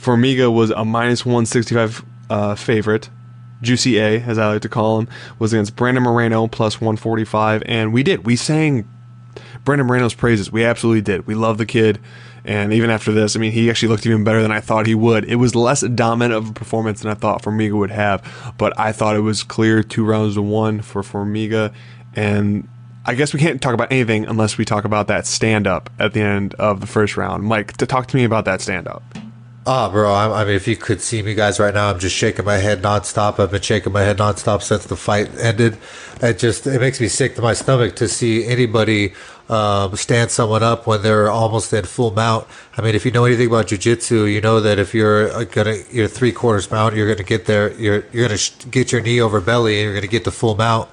Formiga was a minus 165 favorite. Jussier, as I like to call him, was against Brandon Moreno plus 145, and we sang Brandon Moreno's praises. We absolutely did. We love the kid, and even after this, I mean, he actually looked even better than I thought he would. It was less dominant of a performance than I thought Formiga would have, but I thought it was clear 2-1 for Formiga, and I guess we can't talk about anything unless we talk about that stand-up at the end of the first round. Mike, talk to me about that stand-up. Oh, bro, I mean, if you could see me guys right now, I'm just shaking my head nonstop. I've been shaking my head nonstop since the fight ended. It makes me sick to my stomach to see anybody stand someone up when they're almost in full mount. I mean, if you know anything about jiu-jitsu, you know that if you're 3/4 mount, you're gonna get there. You're gonna get your knee over belly, and you're gonna get the full mount.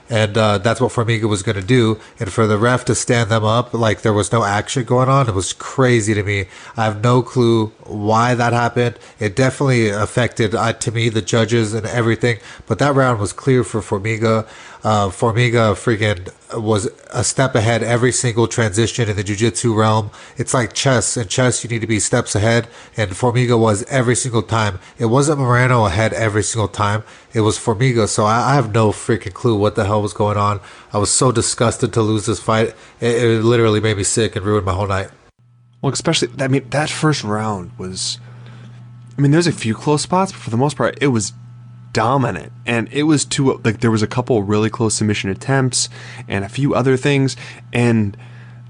And that's what Formiga was going to do. And for the ref to stand them up like there was no action going on, it was crazy to me. I have no clue why that happened. It definitely affected, to me, the judges and everything. But that round was clear for Formiga. Formiga freaking was a step ahead every single transition in the jiu-jitsu realm. It's like chess. In chess, you need to be steps ahead. And Formiga was every single time. It wasn't Moreno ahead every single time. It was Formiga. So I have no freaking clue what the hell was going on. I was so disgusted to lose this fight. It literally made me sick and ruined my whole night. Well, especially, I mean, that first round was, I mean, there's a few close spots, but for the most part, it was dominant. And it was there was a couple really close submission attempts and a few other things, and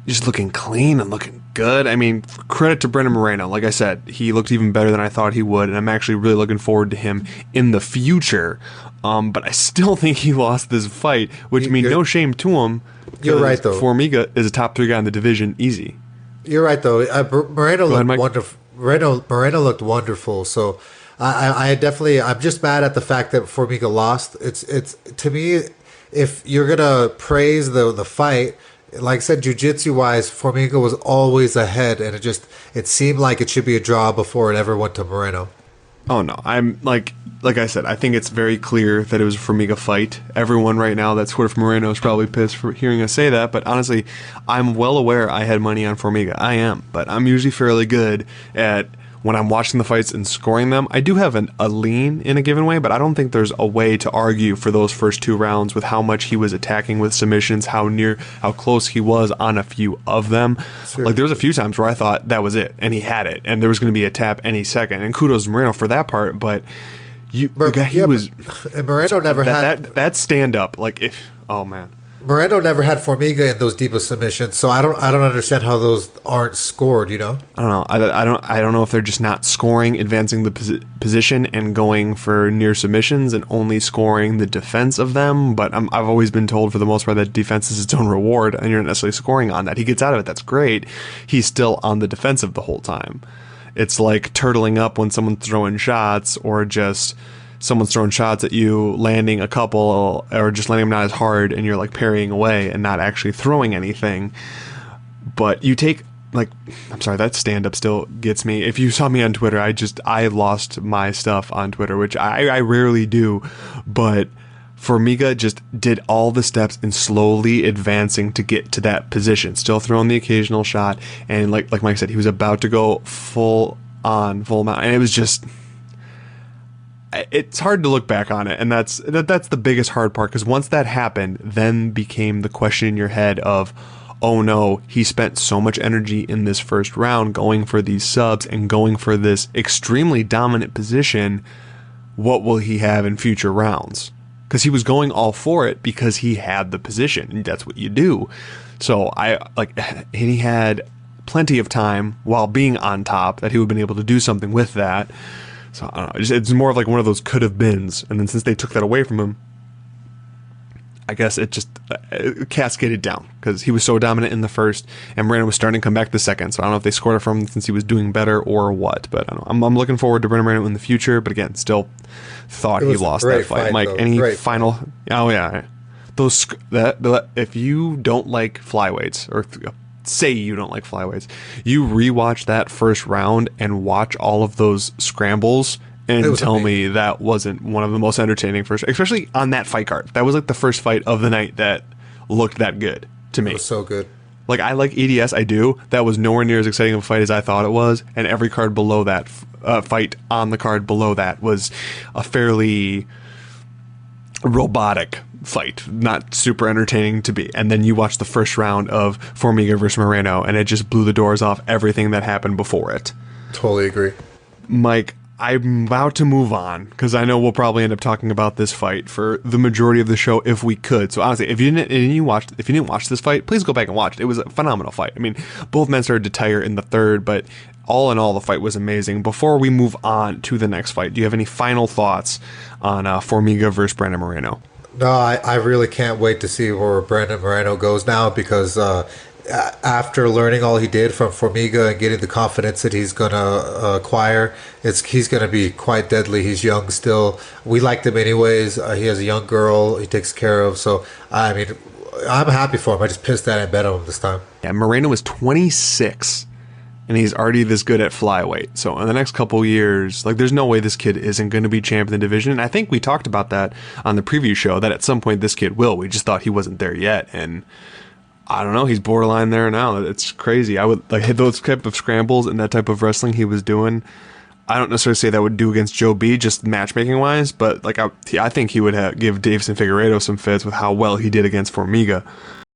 just looking clean and looking good. I mean, credit to Brandon Moreno. Like I said, he looked even better than I thought he would, and I'm actually really looking forward to him in the future. But I still think he lost this fight, which means no shame to him. You're right, though. Formiga is a top 3 guy in the division, easy. You're right, though. Moreno looked wonderful. Moreno looked wonderful. So I definitely, I'm just mad at the fact that Formiga lost. It's to me, if you're gonna praise the fight, like I said, jiu-jitsu wise, Formiga was always ahead, and it seemed like it should be a draw before it ever went to Moreno. Oh no, I'm like I said, I think it's very clear that it was a Formiga fight. Everyone right now that's sort of Moreno is probably pissed for hearing us say that, but honestly, I'm well aware I had money on Formiga. I am, but I'm usually fairly good at when I'm watching the fights and scoring them. I do have a lean in a given way, but I don't think there's a way to argue for those first 2 rounds with how much he was attacking with submissions, how close he was on a few of them. Sure. Like there was a few times where I thought that was it, and he had it, and there was going to be a tap any second. And kudos to Moreno for that part, but Moreno never had that stand up. Like oh man. Moreno never had Formiga in those deeper submissions, so I don't understand how those aren't scored. You know, I don't know. I don't know if they're just not scoring, advancing the position, and going for near submissions, and only scoring the defense of them. But I've always been told for the most part that defense is its own reward, and you're not necessarily scoring on that. He gets out of it. That's great. He's still on the defensive the whole time. It's like turtling up when someone's throwing shots, or just someone's throwing shots at you, landing a couple, or just landing them not as hard, and you're like parrying away and not actually throwing anything. But you take, like, I'm sorry, that stand-up still gets me. If you saw me on Twitter, I lost my stuff on Twitter, which I rarely do, but Formiga just did all the steps in slowly advancing to get to that position, still throwing the occasional shot, and like Mike said, he was about to go full mount, and it was just, it's hard to look back on it, and that's the biggest hard part, because once that happened, then became the question in your head of, oh no, he spent so much energy in this first round going for these subs and going for this extremely dominant position. What will he have in future rounds? Because he was going all for it because he had the position, and that's what you do. So he had plenty of time while being on top that he would have been able to do something with that. So I don't know, it's more of like one of those could have beens, and then since they took that away from him, I guess it just cascaded down, because he was so dominant in the first, and Moreno was starting to come back the second. So I don't know if they scored it from him since he was doing better or what, but I don't know. I'm looking forward to Brandon Moreno in the future, but again, still thought he lost that fight. Mike, any final? Oh yeah, if you don't like flyweights, or say you don't like flyweights, you rewatch that first round and watch all of those scrambles and tell me that wasn't one of the most entertaining first, especially on that fight card. That was like the first fight of the night that looked that good to me. It was so good. Like, I like EDS, I do. That was nowhere near as exciting of a fight as I thought it was, and every card below that fight on the card below that was a fairly robotic fight, not super entertaining to be. And then you watch the first round of Formiga versus Moreno, and it just blew the doors off everything that happened before it. Totally agree. Mike, I'm about to move on because I know we'll probably end up talking about this fight for the majority of the show if we could. So honestly, if you didn't watch this fight, please go back and watch it. It was a phenomenal fight. I mean, both men started to tire in the third, but all in all, the fight was amazing. Before we move on to the next fight, do you have any final thoughts on Formiga versus Brandon Moreno? No, I really can't wait to see where Brandon Moreno goes now, because after learning all he did from Formiga and getting the confidence that he's going to acquire, he's going to be quite deadly. He's young still. We liked him anyways. He has a young girl he takes care of. So, I mean, I'm happy for him. I just pissed that and bet on him this time. Yeah, Moreno is 26, and he's already this good at flyweight. So in the next couple years, like, there's no way this kid isn't going to be champ in the division. And I think we talked about that on the preview show, that at some point this kid will. We just thought he wasn't there yet. And I don't know, he's borderline there now. It's crazy. I would like hit those type of scrambles and that type of wrestling he was doing. I don't necessarily say that would do against Joe B, just matchmaking wise, but like I think he would give Davison Figueiredo some fits with how well he did against Formiga.